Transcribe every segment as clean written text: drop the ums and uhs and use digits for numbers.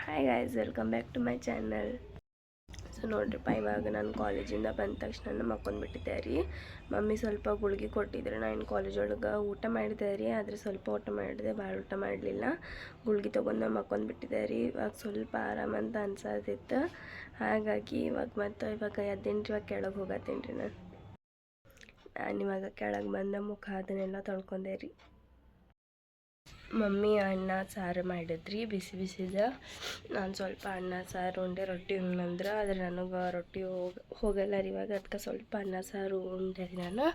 Hi guys, welcome back to my channel. So ನೋಡ್ರಿಪ್ಪ, ಇವಾಗ ನಾನು ಕಾಲೇಜಿಂದ ಬಂದ ತಕ್ಷಣ ಮಕ್ಕೊಂಡ್ಬಿಟ್ಟಿದ್ದೆ ರೀ. ಮಮ್ಮಿ ಸ್ವಲ್ಪ ಗುಳಿಗೆ ಕೊಟ್ಟಿದ್ರೆ ನಾನು ಕಾಲೇಜ್ ಒಳಗೆ ಊಟ ಮಾಡಿದೆ ರೀ. ಆದರೆ ಸ್ವಲ್ಪ ಊಟ ಮಾಡಿದೆ, ಭಾಳ ಊಟ ಮಾಡಲಿಲ್ಲ. ಗುಳಿಗೆ ತೊಗೊಂಡು ಮಕ್ಕೊಂಡ್ಬಿಟ್ಟಿದ್ದೆ ರೀ. ಇವಾಗ ಸ್ವಲ್ಪ ಆರಾಮಂತ ಅನ್ಸತ್ತಿತ್ತು. ಹಾಗಾಗಿ ಇವಾಗ ಎದ್ದೇನು ಇವಾಗ ಕೆಳಗೆ ಹೋಗತ್ತೇನೆ ರೀ. ನಾನು ಇವಾಗ ಕೆಳಗೆ ಬಂದ ಮುಖ ಅದನ್ನೆಲ್ಲ ತೊಳ್ಕೊಂಡೆ ರೀ. ಮಮ್ಮಿ ಅನ್ನ ಸಾರು ಮಾಡಿದ್ರಿ, ಬಿಸಿ ಬಿಸಿದ. ನಾನು ಸ್ವಲ್ಪ ಅನ್ನ ಸಾರು ಉಂಡೆ, ರೊಟ್ಟಿ ಉಣ್ಣಂದ್ರೆ ಆದರೆ ನನಗೆ ರೊಟ್ಟಿ ಹೋಗಲ್ಲ ರೀ. ಇವಾಗ ಅದಕ್ಕೆ ಸ್ವಲ್ಪ ಅನ್ನ ಸಾರು ಉಂಡೆ ರೀ ನಾನು.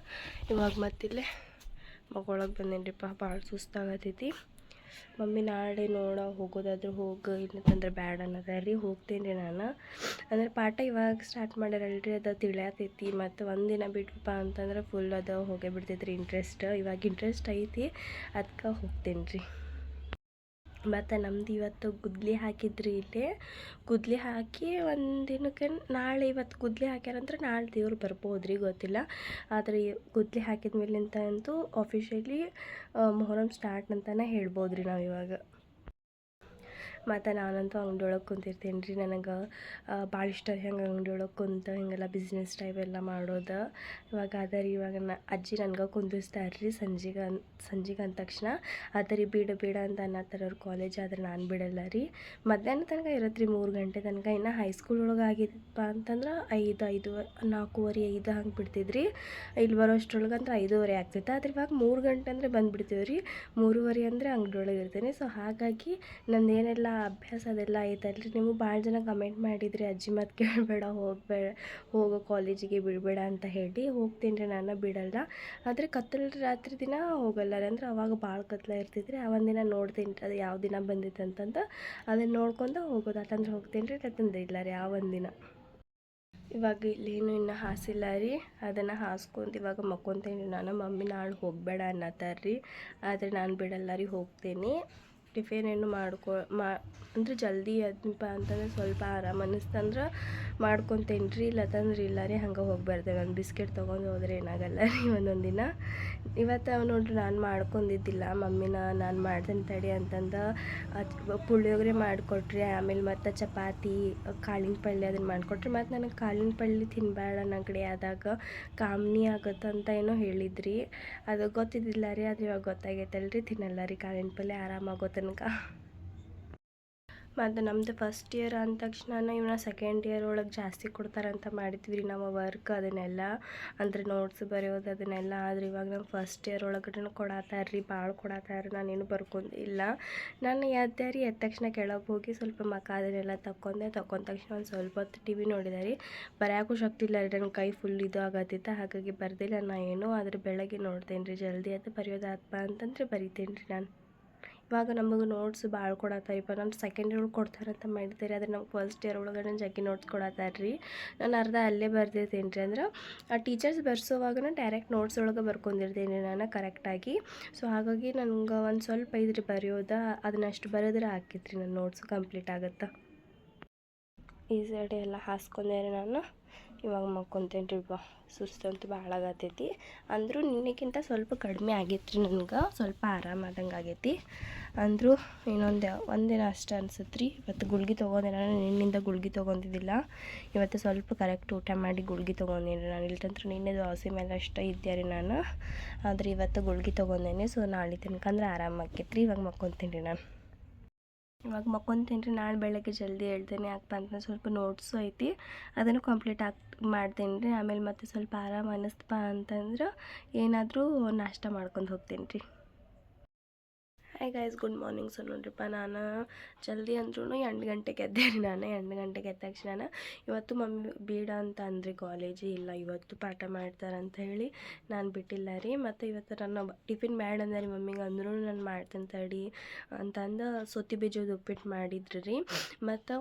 ಇವಾಗ ಮತ್ತಿಲ್ಲೇ ಮಗೊಳಗೆ ಬಂದೇನ್ರಿಪ್ಪ, ಭಾಳ ಸುಸ್ತಾಗತೈತಿ. ಮಮ್ಮಿ ನಾಳೆ ಹೋಗೋದಾದ್ರೆ ಹೋಗು, ಇಲ್ಲಂತಂದ್ರೆ ಬ್ಯಾಡ ಅನ್ನೋದ ರೀ. ಹೋಗ್ತೀನಿ ರೀ ನಾನು. ಅಂದರೆ ಪಾಠ ಇವಾಗ ಸ್ಟಾರ್ಟ್ ಮಾಡ್ಯಾರಲ್ರಿ, ಅದು ತಿಳಿಯತೈತಿ. ಮತ್ತು ಒಂದಿನ ಬಿಟ್ವಪ್ಪ ಅಂತಂದ್ರೆ ಫುಲ್ ಅದು ಹೋಗೇ ಬಿಡ್ತೈತ್ರಿ ಇಂಟ್ರೆಸ್ಟ್. ಇವಾಗ ಇಂಟ್ರೆಸ್ಟ್ ಐತಿ, ಅದಕ್ಕೆ ಹೋಗ್ತೀನಿ ರೀ. ಮತ್ತು ನಮ್ದು ಇವತ್ತು ಗುದ್ಲಿ ಹಾಕಿದ್ರಿ. ಇಲ್ಲೇ ಗುದ್ಲಿ ಹಾಕಿ ಒಂದು ದಿನಕ್ಕೆ ನಾಳೆ ಇವತ್ತು ಗುದ್ಲಿ ಹಾಕ್ಯಾರಂದ್ರೆ ನಾಳೆ ದೇವ್ರು ಬರ್ಬೋದು ರೀ, ಗೊತ್ತಿಲ್ಲ. ಆದರೆ ಗುದ್ಲಿ ಹಾಕಿದ ಮೇಲಿಂತ ಅಂತೂ ಆಫಿಷಿಯಲಿ ಮೊಹರಂ ಸ್ಟಾರ್ಟ್ ಅಂತಲೇ ಹೇಳ್ಬೋದು ರೀ ನಾವು ಇವಾಗ. ಮತ್ತು ನಾನಂತೂ ಅಂಗಡಿ ಒಳಗೆ ಕುಂತಿರ್ತೀನಿ ರೀ. ನನಗೆ ಭಾಳ ಇಷ್ಟ ಹೆಂಗೆ ಅಂಗಡಿ ಒಳಗೆ ಕುಂತು ಹಿಂಗೆಲ್ಲ ಬಿಸ್ನೆಸ್ ಟೈಪ್ ಎಲ್ಲ ಮಾಡೋದು. ಇವಾಗ ಇವಾಗ ಅಜ್ಜಿ ನನಗೆ ಕುಂದಿಸ್ತಾರೆ ರೀ ಸಂಜೆಗೆ ಅಂದ ತಕ್ಷಣ. ರೀ ಬೇಡ ಅಂತ ಅನ್ನತ್ತಾರ ಅವ್ರ ಕಾಲೇಜ್. ಆದರೆ ನಾನು ಬಿಡಲ್ಲ ರೀ. ಮಧ್ಯಾಹ್ನ ತನಕ ಇರತ್ತೆ ರೀ, 3 ಗಂಟೆ ತನಕ. ಇನ್ನು ಹೈಸ್ಕೂಲ್ ಒಳಗೆ ಆಗಿದ್ದಪ್ಪ ಅಂತಂದ್ರೆ 5 4:15 5 ಹಂಗೆ ಬಿಡ್ತಿದ್ರಿ. ಇಲ್ಲಿ ಬರೋಷ್ಟ್ರೊಳಗೆ ಅಂದ್ರೆ 5:15 ಆಗ್ತಿತ್ತು. ಆದರೆ ಇವಾಗ 3 ಗಂಟೆ ಅಂದರೆ ಬಂದುಬಿಡ್ತೀವಿ ರೀ. 3:15 ಅಂದರೆ ಅಂಗಡಿ ಒಳಗೆ ಇರ್ತೀನಿ. ಸೊ ಹಾಗಾಗಿ ನಂದು ಏನೆಲ್ಲ ಅಭ್ಯಾಸ ಅದೆಲ್ಲ ಐತಲ್ರಿ. ನೀವು ಭಾಳ ಜನ ಕಮೆಂಟ್ ಮಾಡಿದ್ರಿ, ಅಜ್ಜಿ ಮತ್ತು ಕೇಳಬೇಡ, ಹೋಗೋ ಕಾಲೇಜಿಗೆ ಬಿಡಬೇಡ ಅಂತ ಹೇಳಿ. ಹೋಗ್ತೀನಿ ರೀ, ನಾನು ಬಿಡಲ್ಲ. ಆದರೆ ರಾತ್ರಿ ದಿನ ಹೋಗಲ್ಲ ರೀ. ಅಂದ್ರೆ ಅವಾಗ ಭಾಳ ಕತ್ಲ ಇರ್ತೈತೆ ರೀ. ಆ ಒಂದಿನ ನೋಡ್ತೀನಿ ರೀ, ಅದು ಯಾವ ದಿನ ಬಂದಿತ್ತು ಅಂತಂದು ಅದನ್ನು ನೋಡ್ಕೊಂಡು ಹೋಗೋದು. ಅತಂದ್ರೆ ಹೋಗ್ತೀನಿ ರೀ, ಅತಂದ್ರೆ ಇಲ್ಲ ರೀ. ಆ ಒಂದಿನ ಇವಾಗ ಇಲ್ಲೇನು ಇನ್ನೂ ಹಾಸಿಲ್ಲ ರೀ. ಅದನ್ನು ಹಾಸ್ಕೊಂಡು ಇವಾಗ ಮಕ್ಕೊತೀನಿ ನಾನು. ಮಮ್ಮಿ ನಾಳೆ ಹೋಗಬೇಡ ಅನ್ನತ್ತಾರ ರೀ. ಆದರೆ ನಾನು ಬಿಡಲ್ಲ ರೀ, ಹೋಗ್ತೀನಿ. ಟಿಫಿನ್ ಏನು ಅಂದ್ರೆ ಜಲ್ದಿ ಅದಪ್ಪ ಅಂತಂದ್ರೆ ಸ್ವಲ್ಪ ಆರಾಮ ಅನ್ನಿಸ್ತಂದ್ರೆ ಮಾಡ್ಕೊತೀನಿ ರೀ. ಇಲ್ಲತ್ತಂದ್ರೆ ಇಲ್ಲ ರೀ, ಹಂಗೆ ಹೋಗ್ಬಾರ್ದು. ಒಂದು ಬಿಸ್ಕೆಟ್ ತೊಗೊಂಡು ಹೋದ್ರೆ ಏನಾಗಲ್ಲ ರೀ ಒಂದೊಂದು ದಿನ. ಇವತ್ತು ನೋಡ್ರಿ, ನಾನು ಮಾಡ್ಕೊಂಡಿದ್ದಿಲ್ಲ. ಮಮ್ಮಿನ ನಾನು ಮಾಡ್ತೀನಿ ತಡಿ ಅಂತಂದು ಪುಳಿಯೋಗರೆ ಮಾಡಿಕೊಟ್ರಿ. ಆಮೇಲೆ ಮತ್ತು ಚಪಾತಿ, ಕಾಳಿನ ಪಲ್ಯ ಅದನ್ನು ಮಾಡಿಕೊಟ್ರಿ. ಮತ್ತು ನನಗೆ ಕಾಳಿನ ಪಲ್ಯ ತಿನ್ನಬೇಡ ನೆಗಡಿ ಆದಾಗ ಕಾಮ್ನಿ ಆಗುತ್ತಂತ ಏನೋ ಹೇಳಿದ್ರಿ. ಅದು ಗೊತ್ತಿದ್ದಿಲ್ಲ ರೀ. ಆದರೆ ಇವಾಗ ಗೊತ್ತಾಗೈತಲ್ರಿ, ತಿನ್ನಲ್ಲ ರೀ ಕಾಳಿನ ಪಲ್ಯ ಆರಾಮಾಗೋ ತನಕ. ಮತ್ತು ನಮ್ಮದು ಫಸ್ಟ್ ಇಯರ್ ಅಂದ ತಕ್ಷಣ ಇವನ್ನ ಸೆಕೆಂಡ್ ಇಯರ್ ಒಳಗೆ ಜಾಸ್ತಿ ಕೊಡ್ತಾರಂತ ಮಾಡಿದ್ವಿ ರೀ ನಾವು ವರ್ಕ್ ಅದನ್ನೆಲ್ಲ. ಅಂದರೆ ನೋಟ್ಸ್ ಬರೆಯೋದು ಅದನ್ನೆಲ್ಲ. ಆದರೆ ಇವಾಗ ನಮ್ಮ ಫಸ್ಟ್ ಇಯರ್ ಒಳಗಡೆ ಕೊಡತ್ತಾರ ರೀ, ಭಾಳ ಕೊಡತ್ತಾರ. ನಾನೇನು ಬರ್ಕೊಂಡಿಲ್ಲ. ನಾನು ಎದ್ದೆ ರೀ, ಎದ್ದ ತಕ್ಷಣ ಕೆಳಗೆ ಹೋಗಿ ಸ್ವಲ್ಪ ಮಕ್ಕ ಅದನ್ನೆಲ್ಲ ತಕ್ಕೊಂಡ ತಕ್ಷಣ ಒಂದು ಸ್ವಲ್ಪ ಹೊತ್ತು ಟಿ ವಿ ನೋಡಿದೆ ರೀ. ಬರೆಯೋಕ್ಕೂ ಶಕ್ತಿ ಇಲ್ಲ ರೀ, ನನ್ನ ಕೈ ಫುಲ್ ಇದು ಆಗತ್ತಿತ್ತು. ಹಾಗಾಗಿ ಬರ್ದಿಲ್ಲ ನಾ ಏನು. ಆದರೆ ಬೆಳಗ್ಗೆ ನೋಡ್ತೇನೆ ರೀ, ಜಲ್ದಿ ಅದು ಬರೆಯೋದಾತ್ಪ ಅಂತಂದ್ರೆ ಬರಿತೇನೆ ರೀ ನಾನು. ಇವಾಗ ನಮಗೆ ನೋಟ್ಸ್ ಭಾಳ ಕೊಡತ್ತಾರಿಪ್ಪ. ನಾನು ಸೆಕೆಂಡ್ ಇಯರ್ ಒಳಗೆ ಕೊಡ್ತಾರಂತ ಮಾಡಿದ್ದೀರಿ. ಆದರೆ ನಮ್ಗೆ ಫಸ್ಟ್ ಇಯರ್ ಒಳಗಡೆ ಜಗ್ಗಿ ನೋಟ್ಸ್ ಕೊಡತ್ತಾರ ರೀ. ನಾನು ಅರ್ಧ ಅಲ್ಲೇ ಬರ್ದಿರ್ತೀನಿ ರೀ. ಅಂದ್ರೆ ಆ ಟೀಚರ್ಸ್ ಬರ್ಸೋವಾಗ ಡೈರೆಕ್ಟ್ ನೋಟ್ಸ್ ಒಳಗೆ ಬರ್ಕೊಂಡಿರ್ತೀನಿ ರೀ ನಾನು ಕರೆಕ್ಟಾಗಿ. ಸೊ ಹಾಗಾಗಿ ನನಗೆ ಒಂದು ಸ್ವಲ್ಪ ಇದ್ರಿ ಬರೆಯೋದು, ಅದನ್ನಷ್ಟು ಬರೆದ್ರೆ ಆಕೈತ್ರಿ, ನನ್ನ ನೋಟ್ಸು ಕಂಪ್ಲೀಟ್ ಆಗುತ್ತೆ. ಈ ಸೈಡ್ ಎಲ್ಲ ಹಾಸ್ಕೊಂಡೆ ರೀ ನಾನು. ಇವಾಗ ಮಕ್ಕೊತೇನೆ ರೀ. ಸುಸ್ತಂತೂ ಭಾಳ ಆಗತೈತಿ. ಅಂದರೂ ನಿನ್ನೆಕ್ಕಿಂತ ಸ್ವಲ್ಪ ಕಡಿಮೆ ಆಗೈತೆ ರೀ. ನನಗೆ ಸ್ವಲ್ಪ ಆರಾಮಾದಂಗೆ ಆಗೈತಿ. ಅಂದರೂ ಒಂದಿನ ಅಷ್ಟೇ ಅನ್ಸುತ್ತೆ ರೀ. ಇವತ್ತು ಗುಳ್ಗೆ ತೊಗೊಂಡೆ ನಾನು. ನಿನ್ನಿಂದ ಗುಳ್ಗೆ ತೊಗೊಂಡಿದ್ದಿಲ್ಲ. ಇವತ್ತು ಸ್ವಲ್ಪ ಕರೆಕ್ಟ್ ಊಟ ಮಾಡಿ ಗುಳ್ಗೆ ತೊಗೊಂಡೇನಿ ರೀ ನಾನು. ಇಲ್ತಂದ್ರೆ ನಿನ್ನೆ ದೋಸೆ ಮೇಲೆ ಅಷ್ಟೇ ಇದ್ದೆ ರೀ ನಾನು. ಆದರೆ ಇವತ್ತು ಗುಳ್ಗೆ ತೊಗೊಂಡೇನೆ. ಸೊ ನಾಳೆ ತನಕ ಅಂದ್ರೆ ಆರಾಮಾಗೈತೆ ರೀ. ಇವಾಗ ಮಕ್ಕೊತೀನಿ ರೀ ನಾನು. ಇವಾಗ ಮಕ್ಕೊತೀನಿ ರೀ. ನಾಳೆ ಬೆಳಗ್ಗೆ ಜಲ್ದಿ ಹೇಳ್ತೇನೆ. ಯಾಕಪ್ಪ ಅಂತಂದ್ರೆ ಸ್ವಲ್ಪ ನೋಟ್ಸು ಐತಿ, ಅದನ್ನು ಕಂಪ್ಲೀಟ್ ಮಾಡ್ತೀನಿ ರೀ. ಆಮೇಲೆ ಮತ್ತೆ ಸ್ವಲ್ಪ ಆರಾಮ ಅನ್ನಿಸ್ತಪ್ಪ ಅಂತಂದ್ರೆ ಏನಾದರೂ ನಾಷ್ಟ ಮಾಡ್ಕೊಂಡು ಹೋಗ್ತೀನಿ ರೀ. Hi guys, good morning. So ನೋಡ್ರಿಪ್ಪ, ನಾನು ಜಲ್ದಿ ಅಂದ್ರೂ 8 ಗಂಟೆಗೆ ಎದ್ದೆ ರೀ ನಾನು. 8 ಗಂಟೆಗೆ ಎದ್ದ ತಕ್ಷಣ ಇವತ್ತು ಮಮ್ಮಿ ಬೇಡ ಅಂತ ಅಂದ್ರಿ ಕಾಲೇಜ್ ಇಲ್ಲ, ಇವತ್ತು ಪಾಠ ಮಾಡ್ತಾರಂತ ಹೇಳಿ ನಾನು ಬಿಟ್ಟಿಲ್ಲ ರೀ. ಮತ್ತು ಇವತ್ತು ನನ್ನ ಟಿಫಿನ್ ಬ್ಯಾಡ ಅಂದ ರೀ ಮಮ್ಮಿಗೆ. ಅಂದ್ರೂ ನಾನು ಮಾಡ್ತೀನಿ ತಡಿ ಅಂತಂದು ಸೊತ್ತಿ ಬೀಜದ ಉಪ್ಪಿಟ್ಟು ಮಾಡಿದ್ರಿ ರೀ. ಮತ್ತು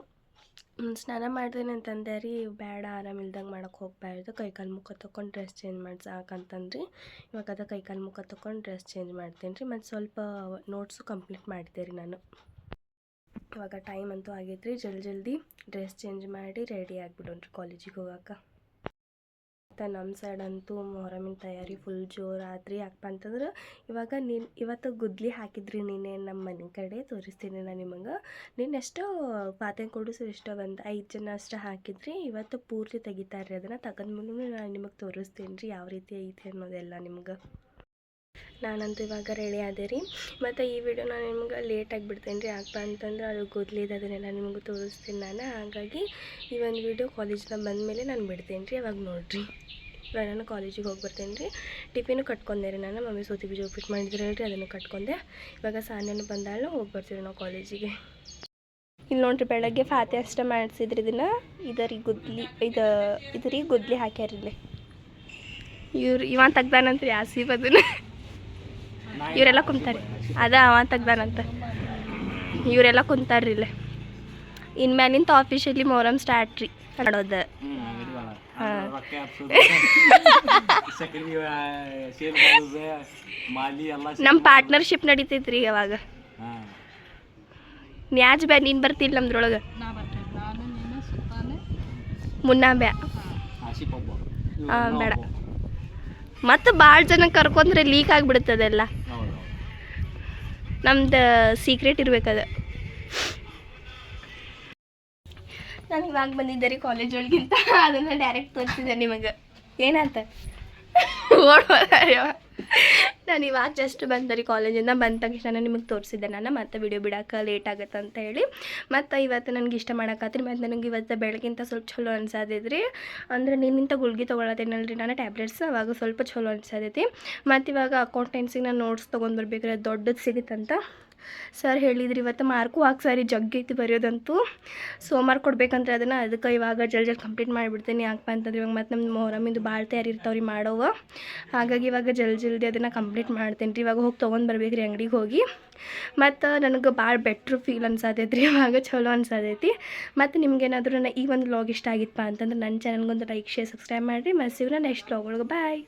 ಸ್ನಾನ ಮಾಡ್ತೀನಿ ಅಂತಂದೆ ರೀ. ಬೇಡ, ಆರಾಮಿಲ್ದಂಗೆ ಮಾಡೋಕ್ಕೆ ಹೋಗಬಾರ್ದು, ಕೈಕಾಲು ಮುಖ ತೊಗೊಂಡು ಡ್ರೆಸ್ ಚೇಂಜ್ ಮಾಡಿ ಸಾಕಂತಂದ್ರಿ. ಇವಾಗ ಅದು ಕೈಕಾಲು ಮುಖ ತೊಗೊಂಡು ಡ್ರೆಸ್ ಚೇಂಜ್ ಮಾಡ್ತೀನಿ ರೀ. ಮತ್ತು ಸ್ವಲ್ಪ ನೋಟ್ಸು ಕಂಪ್ಲೀಟ್ ಮಾಡಿದೆ ರೀ ನಾನು. ಇವಾಗ ಟೈಮ್ ಅಂತೂ ಆಗೈತೆ ರೀ. ಜಲ್ದಿ ಡ್ರೆಸ್ ಚೇಂಜ್ ಮಾಡಿ ರೆಡಿ ಆಗಿಬಿಡೋಣ ರೀ ಕಾಲೇಜಿಗೆ ಹೋಗೋಕೆ. ಮತ್ತು ನಮ್ಮ ಸೈಡ್ ಅಂತೂ ಮೊಹರಮಿನ ತಯಾರಿ ಫುಲ್ ಜೋರಾತ್ರಿ. ಯಾಕಪ್ಪ ಅಂತಂದ್ರೆ ಇವತ್ತು ಗುದ್ಲಿ ಹಾಕಿದ್ರಿ ನಿನ್ನೆ ನಮ್ಮ ಮನೆ ಕಡೆ. ತೋರಿಸ್ತೀನಿ ನಾನು ನಿಮಗೆ. ನಿನ್ನೆಷ್ಟು ಪಾತ್ರೆ ಕೊಡಿಸು ಎಷ್ಟೋ ಒಂದು 5 ಜನ ಅಷ್ಟು ಹಾಕಿದ್ರಿ. ಇವತ್ತು ಪೂರ್ತಿ ತೆಗಿತಾರೆ. ಅದನ್ನು ತಗೊಂಡ್ಮೇಲೆ ನಾನು ನಿಮಗೆ ತೋರಿಸ್ತೀನಿ ರೀ ಯಾವ ರೀತಿ ಐತೆ ಅನ್ನೋದೆಲ್ಲ ನಿಮ್ಗೆ. ನಾನಂತೂ ಇವಾಗ ರೆಡಿ ಆದೆ ರೀ. ಮತ್ತು ಈ ವಿಡಿಯೋ ನಾನು ನಿಮ್ಗೆ ಲೇಟಾಗಿ ಬಿಡ್ತೇನೆ ರೀ. ಯಾಕಪ್ಪ ಅಂತಂದ್ರೆ ಅದು ಗೊತ್ತಲಿದೆ, ಅದನ್ನೆಲ್ಲ ನಿಮಗೆ ತೋರಿಸ್ತೀನಿ ನಾನು. ಹಾಗಾಗಿ ಈ ಒಂದು ವಿಡಿಯೋ ಕಾಲೇಜಿಂದ ಬಂದಮೇಲೆ ನಾನು ಬಿಡ್ತೇನೆ ರೀ. ಅವಾಗ ನೋಡಿರಿ. ಇವಾಗ ನಾನು ಕಾಲೇಜಿಗೆ ಹೋಗಿ ಬರ್ತೇನೆ ರೀ. ಟಿಫಿನು ಕಟ್ಕೊಂಡೆ ರೀ ನಾನು. ಮಮ್ಮಿ ಸೌತೆ ಬೀಜ ಉಪ್ಪಿಟ್ಟು ಮಾಡಿದ್ರಲ್ರಿ, ಅದನ್ನು ಕಟ್ಕೊಂಡೆ. ಇವಾಗ ಸಾನ್ಯನು ಬಂದಾಳು, ಹೋಗಿ ಬರ್ತೀವಿ ನಾವು ಕಾಲೇಜಿಗೆ. ಇಲ್ಲಿ ನೋಡ್ರಿ, ಬೆಳಗ್ಗೆ ಫಾತೆ ಅಷ್ಟೇ ಮಾಡಿಸಿದ್ರಿ. ಇದರಿ ಗುದ್ಲಿ ಇದು ರೀ ಗುದ್ಲಿ ಹಾಕ್ಯಾರ ಇಲ್ಲಿ. ಇವ ತೆಗ್ದಾನಂತ್ರಿ ಆಸೀಫ್ ಅದನ್ನ. ಇವರೆಲ್ಲ ಕುಂತಾರೆ. ಅವ ತೆಗ್ದಾನಂತ. ಇವರೆಲ್ಲ ಕುಂತಾರ್ರಿ ಇಲ್ಲೇ. ಇನ್ಮ್ಯಾಲಿಂತ ಆಫೀಷಿಯಲಿ ಮೊಹರಂ ಸ್ಟಾರ್ಟ್ ರೀ ಮಾಡೋದು. ನಮ್ಮ ಪಾರ್ಟ್ನರ್ಶಿಪ್ ನಡೀತೈತ್ರಿ ಅವಾಗ. ನ್ಯಾಜ್ ಬ್ಯಾ ನೀನು ಬರ್ತಿಲ್ಲ ನಮ್ದ್ರೊಳಗೆ. ಮುನ್ನಾ ಬ್ಯಾ ಬೇಡ. ಮತ್ತು ಭಾಳ ಜನ ಕರ್ಕೊಂಡ್ರೆ ಲೀಕ್ ಆಗಿಬಿಡ್ತದೆಲ್ಲ. ನಮ್ದು ಸೀಕ್ರೆಟ್ ಇರ್ಬೇಕದು. ನಾನು ಇವಾಗ ಬಂದಿದ್ದೆ ರೀ ಕಾಲೇಜ್ ಒಳಗಿಂತ. ಅದನ್ನು ಡೈರೆಕ್ಟ್ ತೋರಿಸಿದ್ದೆ ನಿಮಗೆ. ಏನಾಯ್ತ ಓಡ್ಬೋದ. ನಾನು ಇವಾಗ ಜಸ್ಟ್ ಬಂದೆ ರೀ ಕಾಲೇಜಿಂದ. ಬಂದ ತಕ್ಷಣ ನಿಮಗೆ ತೋರಿಸಿದ್ದೆ ನಾನು. ಮತ್ತೆ ವಿಡಿಯೋ ಬಿಡೋಕೆ ಲೇಟ್ ಆಗುತ್ತೆ ಅಂತ ಹೇಳಿ. ಮತ್ತು ಇವತ್ತು ನನಗೆ ಇಷ್ಟ ಮಾಡೋಕ್ಕಾತ್ರಿ. ಮತ್ತು ನನಗೆ ಇವತ್ತು ಬೆಳಗಿಂತ ಸ್ವಲ್ಪ ಚಲೋ ಅನ್ಸತೈತ್ರಿ. ಅಂದರೆ ನಿನ್ನಿಂತ ಗುಳ್ಗಿ ತೊಗೊಳತ್ತೇನಲ್ರಿ ನಾನು ಟ್ಯಾಬ್ಲೆಟ್ಸ್, ಅವಾಗ ಸ್ವಲ್ಪ ಚಲೋ ಅನ್ಸತೈತಿ. ಮತ್ತು ಇವಾಗ ಅಕೌಂಟೆನ್ಸಿಗೆ ನಾನು ನೋಟ್ಸ್ ತೊಗೊಂಡು ಬರ್ಬೇಕ್ರಿ. ಅದು ದೊಡ್ಡದು ಸಿಗುತ್ತಂತ ಸರ್ ಹೇಳಿದ್ರಿ. ಇವತ್ತು ಮಾರ್ಕು ಸಾರಿ ಜಗ್ಗೈತಿ ಬರೆಯೋದಂತೂ. ಸೋಮವಾರ ಕೊಡ್ಬೇಕಂದ್ರೆ ಅದಕ್ಕೆ ಇವಾಗ ಜಲ್ದಿ ಕಂಪ್ಲೀಟ್ ಮಾಡಿಬಿಡ್ತೀನಿ. ಯಾಕಪ್ಪ ಅಂತಂದ್ರೆ ಇವಾಗ ಮತ್ತು ನಮ್ಮ ಮೊಹರಮಿಂದು ಭಾಳ ತಯಾರಿ ಇರ್ತಾವ್ರಿ ಮಾಡೋವ. ಹಾಗಾಗಿ ಇವಾಗ ಜಲ್ದಿ ಅದನ್ನು ಕಂಪ್ಲೀಟ್ ಮಾಡ್ತೇನೆ ರೀ. ಇವಾಗ ಹೋಗಿ ತೊಗೊಂಡು ಬರ್ಬೇಕ್ರಿ ಅಂಗಡಿಗೆ ಹೋಗಿ. ಮತ್ತು ನನಗೆ ಭಾಳ ಬೆಟ್ರ್ ಫೀಲ್ ಅನ್ಸತೈತಿ ರೀ. ಇವಾಗ ಚಲೋ ಅನ್ಸತೈತಿ. ಮತ್ತು ನಿಮ್ಗೇನಾದರೂ ಈ ಒಂದು ವ್ಲಾಗ್ ಇಷ್ಟ ಆಗಿತ್ತಪ್ಪ ಅಂತಂದ್ರೆ ನನ್ನ ಚಾನಲ್ಗೊಂದು ಲೈಕ್, ಶೇರ್, ಸಬ್ಸ್ಕ್ರೈಬ್ ಮಾಡಿರಿ. ಮತ್ತು ಸಿಗೋಣ ನೆಕ್ಸ್ಟ್ ವ್ಲಾಗ್ ಒಳಗೆ. ಬಾಯ್.